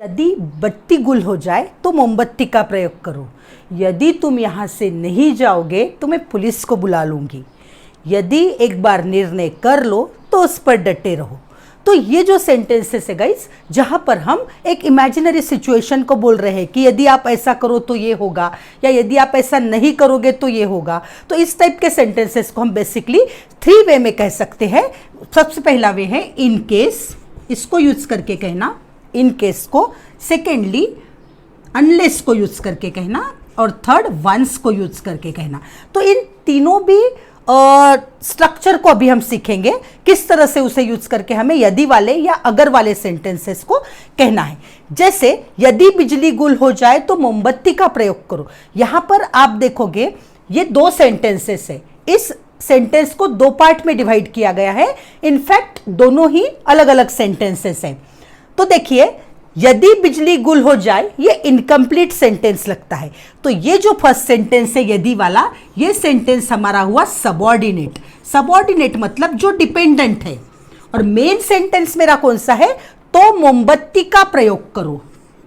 यदि बत्ती गुल हो जाए तो मोमबत्ती का प्रयोग करो। यदि तुम यहाँ से नहीं जाओगे तो मैं पुलिस को बुला लूँगी। यदि एक बार निर्णय कर लो तो उस पर डटे रहो। तो ये जो सेंटेंसेस है गाइस, जहाँ पर हम एक इमेजिनरी सिचुएशन को बोल रहे हैं कि यदि आप ऐसा करो तो ये होगा, या यदि आप ऐसा नहीं करोगे तो ये होगा। तो इस टाइप के सेंटेंसेस को हम बेसिकली 3 वे में कह सकते हैं। सबसे पहला वे है इन केस, इसको यूज करके कहना इन केस को। सेकेंडली अनलेस को यूज करके कहना, और थर्ड वंस को यूज करके कहना। तो इन तीनों भी स्ट्रक्चर को अभी हम सीखेंगे किस तरह से उसे यूज करके हमें यदि वाले या अगर वाले सेंटेंसेस को कहना है। जैसे यदि बिजली गुल हो जाए तो मोमबत्ती का प्रयोग करो। यहां पर आप देखोगे ये 2 सेंटेंसेस है। इस सेंटेंस को 2 पार्ट में डिवाइड किया गया है। इनफैक्ट दोनों ही अलग अलग सेंटेंसेस हैं। तो देखिए, यदि बिजली गुल हो जाए ये इनकम्प्लीट सेंटेंस लगता है। तो ये जो फर्स्ट सेंटेंस है यदि वाला, ये सेंटेंस हमारा हुआ सबऑर्डिनेट। सबऑर्डिनेट मतलब जो डिपेंडेंट है। और मेन सेंटेंस मेरा कौन सा है? तो मोमबत्ती का प्रयोग करो।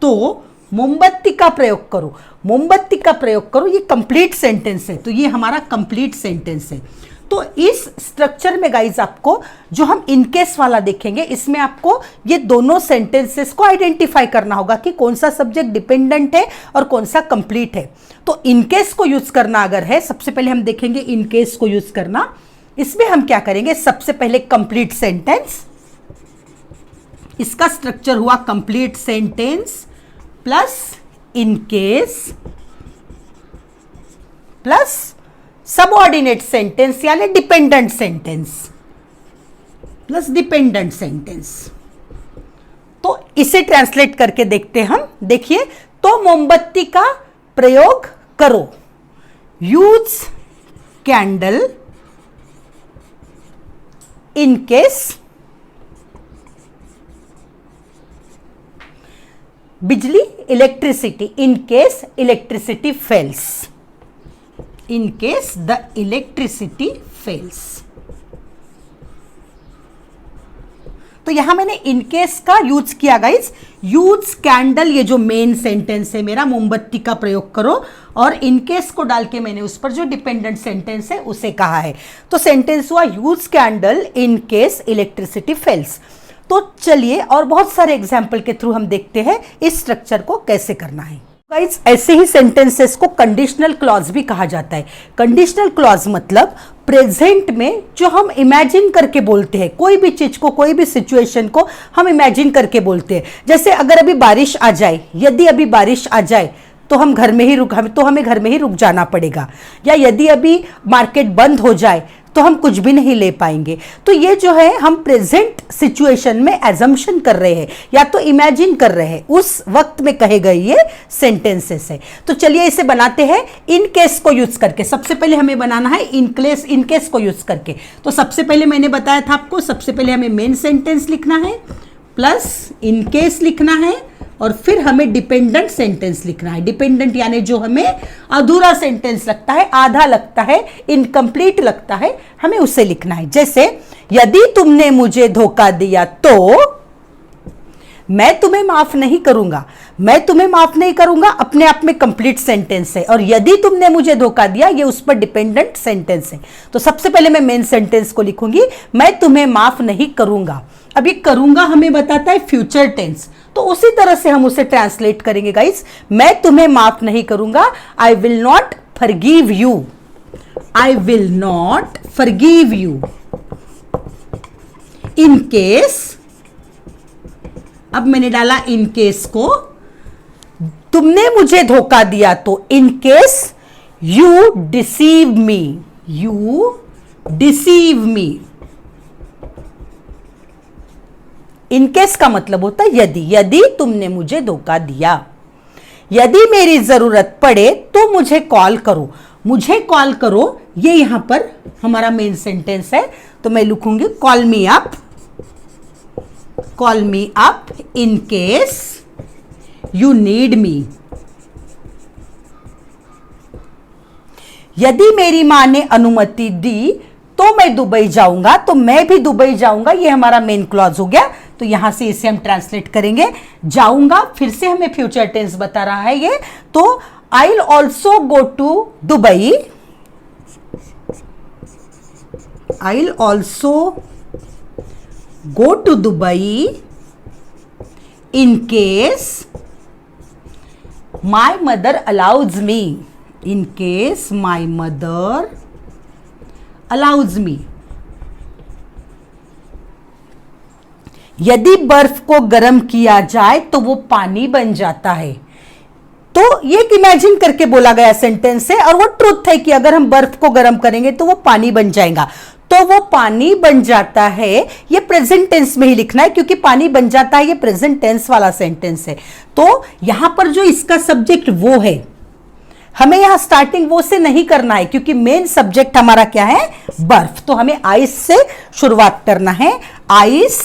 तो मोमबत्ती का प्रयोग करो, मोमबत्ती का प्रयोग करो, ये कंप्लीट सेंटेंस है। तो ये हमारा कंप्लीट सेंटेंस है। तो इस स्ट्रक्चर में गाइज आपको जो हम इनकेस वाला देखेंगे, इसमें आपको ये दोनों सेंटेंसेस को आइडेंटिफाई करना होगा कि कौन सा सब्जेक्ट डिपेंडेंट है और कौन सा कंप्लीट है। तो इनकेस को यूज करना अगर है, सबसे पहले हम देखेंगे इनकेस को यूज करना। इसमें हम क्या करेंगे? सबसे पहले कंप्लीट सेंटेंस, इसका स्ट्रक्चर हुआ complete sentence plus in case plus subordinate sentence यानी dependent sentence plus dependent sentence. तो इसे ट्रांसलेट करके देखते हैं हम। देखिए, तो मोमबत्ती का प्रयोग करो, यूज कैंडल इन केस बिजली electricity, in case electricity fails, in case the electricity fails। तो यहां मैंने in case का यूज किया गाइज। यूज कैंडल, ये जो मेन सेंटेंस है मेरा, मोमबत्ती का प्रयोग करो, और in case को डाल के मैंने उस पर जो डिपेंडेंट सेंटेंस है उसे कहा है। तो सेंटेंस हुआ use candle in case electricity fails. तो चलिए और बहुत सारे एग्जाम्पल के थ्रू हम देखते हैं इस स्ट्रक्चर को कैसे करना है। गाइस, ऐसे ही सेंटेंसेस को कंडीशनल क्लॉज भी कहा जाता है। कंडीशनल क्लॉज मतलब प्रेजेंट में जो हम इमेजिन करके बोलते हैं, कोई भी चीज को, कोई भी सिचुएशन को हम इमेजिन करके बोलते हैं। जैसे अगर अभी बारिश आ जाए, यदि अभी बारिश आ जाए तो हमें घर में ही रुक जाना पड़ेगा, या यदि अभी मार्केट बंद हो जाए तो हम कुछ भी नहीं ले पाएंगे। तो ये जो है हम प्रेजेंट सिचुएशन में एजम्पशन कर रहे हैं या तो इमेजिन कर रहे हैं, उस वक्त में कहे गए ये सेंटेंसेस है। तो चलिए इसे बनाते हैं इन केस को यूज करके। सबसे पहले हमें बनाना है इन केस को यूज करके। तो सबसे पहले मैंने बताया था आपको, सबसे पहले हमें मेन सेंटेंस लिखना है प्लस इन केस लिखना है, और फिर हमें डिपेंडेंट सेंटेंस लिखना है। डिपेंडेंट यानी जो हमें अधूरा सेंटेंस लगता है, आधा लगता है, इनकम्प्लीट लगता है, हमें उसे लिखना है। जैसे यदि तुमने मुझे धोखा दिया तो मैं तुम्हें माफ नहीं करूंगा। मैं तुम्हें माफ नहीं करूंगा अपने आप में कंप्लीट सेंटेंस है, और यदि तुमने मुझे धोखा दिया ये उस पर डिपेंडेंट सेंटेंस है। तो सबसे पहले मैं मेन सेंटेंस को लिखूंगी, मैं तुम्हें माफ नहीं करूंगा। अब ये करूंगा हमें बताता है फ्यूचर टेंस, तो उसी तरह से हम उसे ट्रांसलेट करेंगे गाइस। मैं तुम्हें माफ नहीं करूंगा, I will not forgive you, I will not forgive you in case. अब मैंने डाला इन केस को, तुमने मुझे धोखा दिया तो in case you deceive me, you deceive me. In case का मतलब होता है यदि तुमने मुझे धोखा दिया। यदि मेरी जरूरत पड़े तो मुझे कॉल करो, मुझे कॉल करो, ये यहां पर हमारा मेन सेंटेंस है। तो मैं लिखूंगी call me up in case you need me. यदि मेरी मां ने अनुमति दी तो मैं दुबई जाऊंगा, तो मैं भी दुबई जाऊंगा, ये हमारा मेन क्लॉज हो गया। तो यहां से इसे हम ट्रांसलेट करेंगे। जाऊंगा, फिर से हमें फ्यूचर टेंस बता रहा है ये, तो I will also go to Dubai, I will also go to Dubai in case my mother allows me. In case my mother allows me. यदि बर्फ को गर्म किया जाए तो वो पानी बन जाता है। तो ये एक इमेजिन करके बोला गया सेंटेंस है और वो ट्रूथ है कि अगर हम बर्फ को गर्म करेंगे तो वो पानी बन जाएगा। तो वो पानी बन जाता है, ये प्रेजेंट टेंस में ही लिखना है क्योंकि पानी बन जाता है ये प्रेजेंट टेंस वाला सेंटेंस है। तो यहां पर जो इसका सब्जेक्ट वो है, हमें यहां स्टार्टिंग वो से नहीं करना है क्योंकि मेन सब्जेक्ट हमारा क्या है, बर्फ। तो हमें आइस से शुरुआत करना है। आइस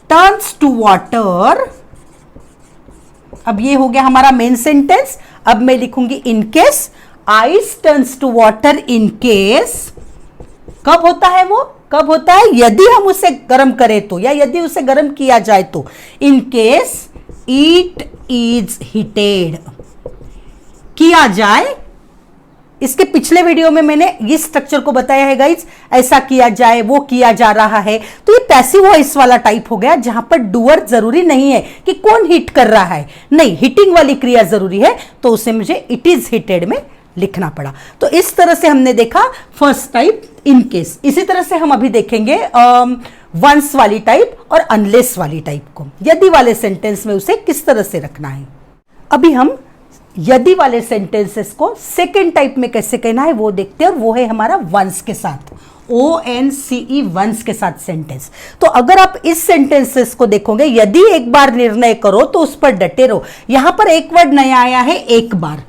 टर्न्स टू वाटर, अब ये हो गया हमारा मेन सेंटेंस। अब मैं लिखूंगी in case, ice turns to water in case. कब होता है वो, कब होता है, यदि हम उसे गर्म करें तो, या यदि उसे गर्म किया जाए तो। In case it is heated, किया जाए। इसके पिछले वीडियो में मैंने इस स्ट्रक्चर को बताया है गाइज, ऐसा किया जाए, वो किया जा रहा है। तो ये पैसिव वॉइस वाला टाइप हो गया जहां पर डूअर जरूरी नहीं है कि कौन हीट कर रहा है, नहीं, हीटिंग वाली क्रिया जरूरी है, तो उसे मुझे इट इज हीटेड में लिखना पड़ा। तो इस तरह से हमने देखा फर्स्ट टाइप इन केस। इसी तरह से हम अभी देखेंगे वंस वाली टाइप और अनलेस वाली टाइप को, यदि वाले सेंटेंस में उसे किस तरह से रखना है। अभी हम यदि वाले सेंटेंसेस को सेकेंड टाइप में कैसे कहना है वो देखते हैं, और वो है हमारा वंस के साथ, ONCE, वंस के साथ सेंटेंस। तो अगर आप इस सेंटेंसेस को देखोगे, यदि एक बार निर्णय करो तो उस पर डटे रहो। यहां पर एक वर्ड नया आया है, एक बार।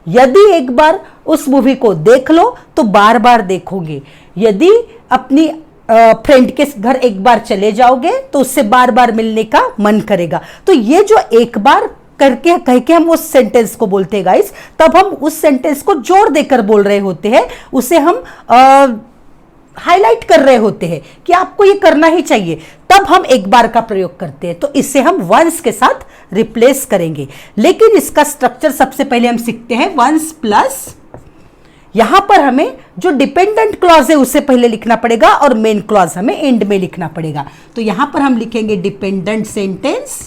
यदि एक बार उस मूवी को देख लो तो बार बार देखोगे। यदि अपनी फ्रेंड के घर एक बार चले जाओगे तो उससे बार बार मिलने का मन करेगा। तो ये जो एक बार करके कह के हम उस सेंटेंस को बोलते हैं गाइस, तब हम उस सेंटेंस को जोर देकर बोल रहे होते हैं, उसे हम हाईलाइट कर रहे होते हैं कि आपको ये करना ही चाहिए, तब हम एक बार का प्रयोग करते हैं। तो इसे हम वंस के साथ रिप्लेस करेंगे। लेकिन इसका स्ट्रक्चर सबसे पहले हम सीखते हैं वंस प्लस, यहां पर हमें जो डिपेंडेंट क्लॉज है उसे पहले लिखना पड़ेगा और मेन क्लॉज हमें एंड में लिखना पड़ेगा। तो यहां पर हम लिखेंगे dependent sentence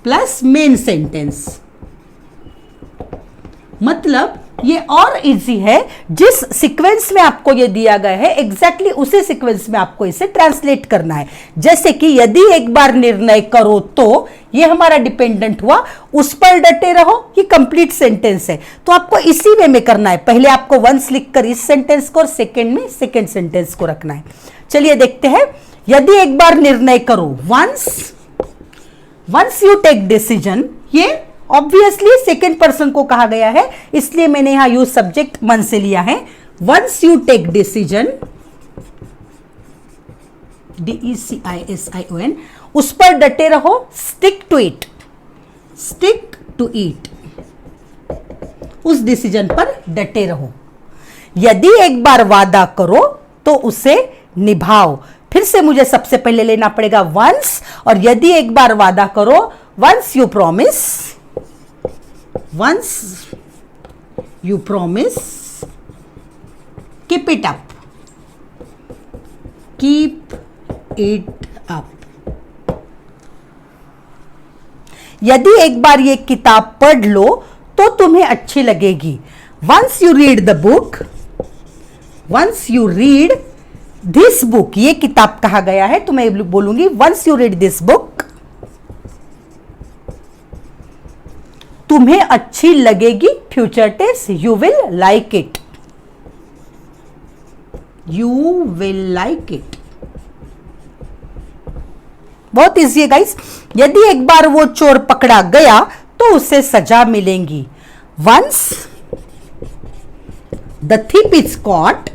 plus main sentence. मतलब ये और इजी है, जिस सीक्वेंस में आपको ये दिया गया है एग्जैक्टली उसी सीक्वेंस में आपको इसे ट्रांसलेट करना है। जैसे कि यदि एक बार निर्णय करो तो, ये हमारा डिपेंडेंट हुआ, उस पर डटे रहो, ये कंप्लीट सेंटेंस है। तो आपको इसी वे में करना है, पहले आपको वंस लिखकर इस सेंटेंस को और सेकेंड में सेकेंड सेंटेंस को रखना है। चलिए देखते हैं, यदि एक बार निर्णय करो, वंस यू टेक डिसीजन, ये ऑब्वियसली सेकेंड पर्सन को कहा गया है, इसलिए मैंने यहां यूज सब्जेक्ट मन से लिया है। Once you take decision, DECISION, उस पर डटे रहो, stick to it, stick to it, उस डिसीजन पर डटे रहो। यदि एक बार वादा करो तो उसे निभाओ। फिर से मुझे सबसे पहले लेना पड़ेगा वंस, और यदि एक बार वादा करो, once you promise, once you promise, keep it up, keep it up। यदि एक बार ये किताब पढ़ लो तो तुम्हें अच्छी लगेगी। once you read the book, once you read this book, ये किताब कहा गया है तो मैं बोलूंगी once you read this book, तुम्हें अच्छी लगेगी। Future tense, you will like it, you will like it. बहुत इजी है गाइस। यदि एक बार वो चोर पकड़ा गया तो उसे सजा मिलेगी। Once the thief is caught,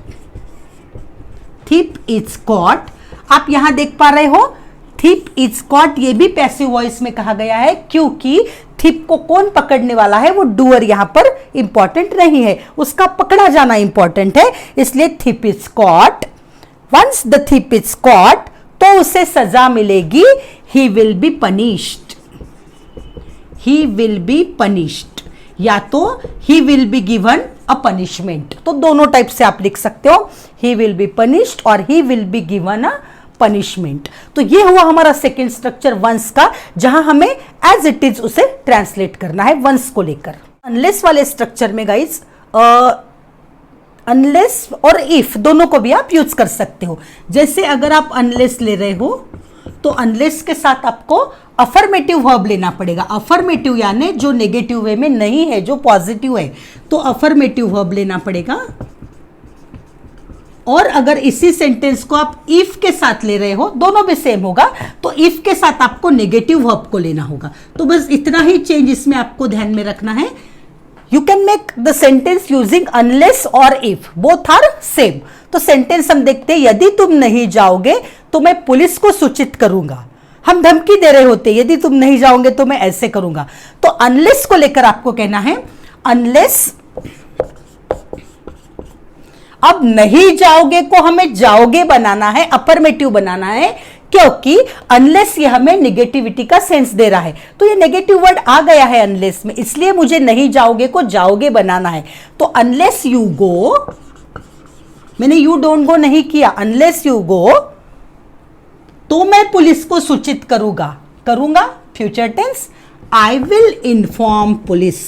thief is caught, आप यहां देख पा रहे हो thief is caught, ये भी पैसिव वॉइस में कहा गया है क्योंकि थिप को कौन पकड़ने वाला है, वो डूअर यहां पर इंपॉर्टेंट नहीं है, उसका पकड़ा जाना इंपॉर्टेंट है, इसलिए thief is caught. Once the thief is caught, तो उसे सजा मिलेगी, he will be punished, he will be punished, या तो he will be given a punishment. तो दोनों टाइप से आप लिख सकते हो, ही विल बी पनिश्ड और ही will be given a punishment. तो ये हुआ हमारा सेकेंड स्ट्रक्चर वंस का, जहां हमें एज इट इज उसे ट्रांसलेट करना है वंस को लेकर। अनलेस वाले स्ट्रक्चर में गाइज अनलेस और इफ दोनों को भी आप यूज कर सकते हो। जैसे अगर आप अनलेस ले रहे हो तो अनलेस के साथ आपको अफर्मेटिव वर्ब लेना पड़ेगा। अफर्मेटिव यानी जो नेगेटिव वे में नहीं है, जो पॉजिटिव है, तो अफर्मेटिव वर्ब लेना पड़ेगा। और अगर इसी सेंटेंस को आप इफ के साथ ले रहे हो, दोनों भी सेम होगा, तो इफ के साथ आपको नेगेटिव वर्ब को लेना होगा। तो बस इतना ही चेंज इसमें आपको ध्यान में रखना है। You can make the sentence using unless और इफ, बोथ आर सेम। तो सेंटेंस हम देखते हैं, यदि तुम नहीं जाओगे तो मैं पुलिस को सूचित करूंगा। हम धमकी दे रहे होते, यदि तुम नहीं जाओगे तो मैं ऐसे करूंगा। तो अनलेस को लेकर आपको कहना है अनलेस, अब नहीं जाओगे को हमें जाओगे बनाना है, अफर्मेटिव बनाना है, क्योंकि अनलेस ये हमें निगेटिविटी का सेंस दे रहा है। तो ये नेगेटिव वर्ड आ गया है अनलेस में, इसलिए मुझे नहीं जाओगे को जाओगे बनाना है। तो अनलेस यू गो, मैंने यू डोंट गो नहीं किया, अनलेस यू गो तो मैं पुलिस को सूचित करूंगा future tense, I will inform police,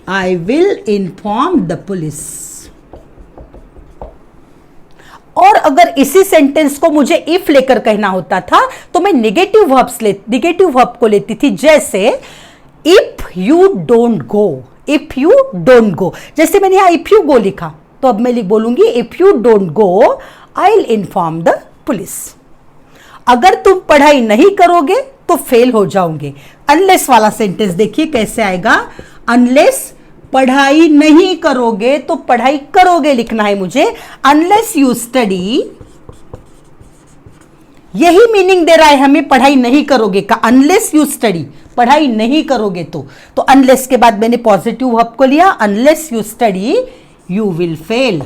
I will inform the police. और अगर इसी सेंटेंस को मुझे इफ लेकर कहना होता था तो मैं नेगेटिव वर्ब को लेती थी। जैसे if you don't go, if you don't go, जैसे मैंने यहां इफ यू गो लिखा, तो अब मैं बोलूंगी if you don't go I will inform the police. अगर तुम पढ़ाई नहीं करोगे तो फेल हो जाओगे। अनलेस वाला सेंटेंस देखिए कैसे आएगा, अनलेस पढ़ाई नहीं करोगे तो पढ़ाई करोगे लिखना है मुझे। अनलेस यू स्टडी, यही मीनिंग दे रहा है हमें पढ़ाई नहीं करोगे का, अनलेस यू स्टडी, पढ़ाई नहीं करोगे तो अनलेस के बाद मैंने पॉजिटिव वर्ब को लिया, unless you study you will fail.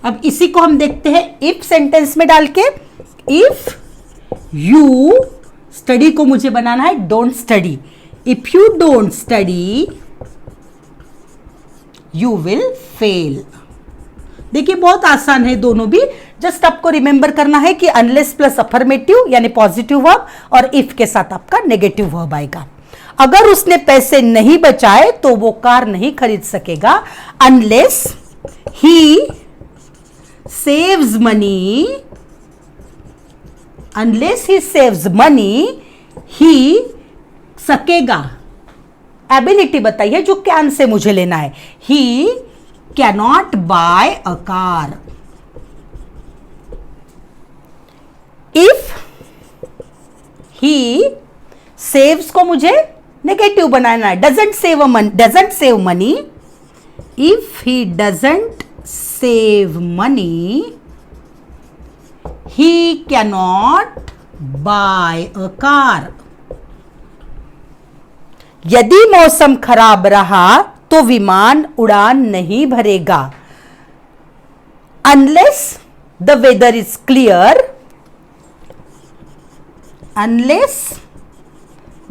अब इसी को हम देखते हैं इफ सेंटेंस में डाल के। इफ यू स्टडी को मुझे बनाना है don't study, if you don't study you will fail. देखिए बहुत आसान है दोनों भी, जस्ट आपको रिमेंबर करना है कि अनलेस प्लस अफर्मेटिव यानी पॉजिटिव वर्ब और इफ के साथ आपका नेगेटिव वर्ब आएगा। अगर उसने पैसे नहीं बचाए तो वो कार नहीं खरीद सकेगा। Unless he saves money, unless he saves money ही सकेगा, एबिलिटी बताइए जो कैन से मुझे लेना है, he cannot buy a car. If he saves को मुझे नेगेटिव बनाना है, doesn't save money, if he doesn't save money he cannot buy a car. यदि मौसम खराब रहा तो विमान उड़ान नहीं भरेगा। Unless the weather is clear, unless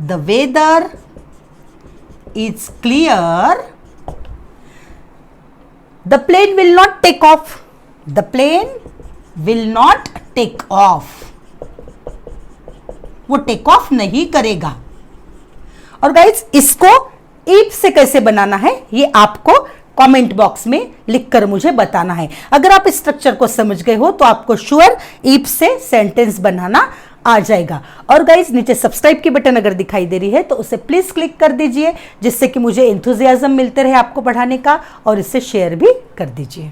the weather is clear the plane will not take off, the plane will not take off, वो टेक ऑफ नहीं करेगा। और गाइज इसको इफ से कैसे बनाना है ये आपको कमेंट बॉक्स में लिखकर मुझे बताना है। अगर आप इस स्ट्रक्चर को समझ गए हो तो आपको श्योर इफ से सेंटेंस बनाना आ जाएगा। और गाइज नीचे सब्सक्राइब की बटन अगर दिखाई दे रही है तो उसे प्लीज क्लिक कर दीजिए, जिससे कि मुझे एंथुजियाज्म मिलते रहे आपको पढ़ाने का, और इसे शेयर भी कर दीजिए।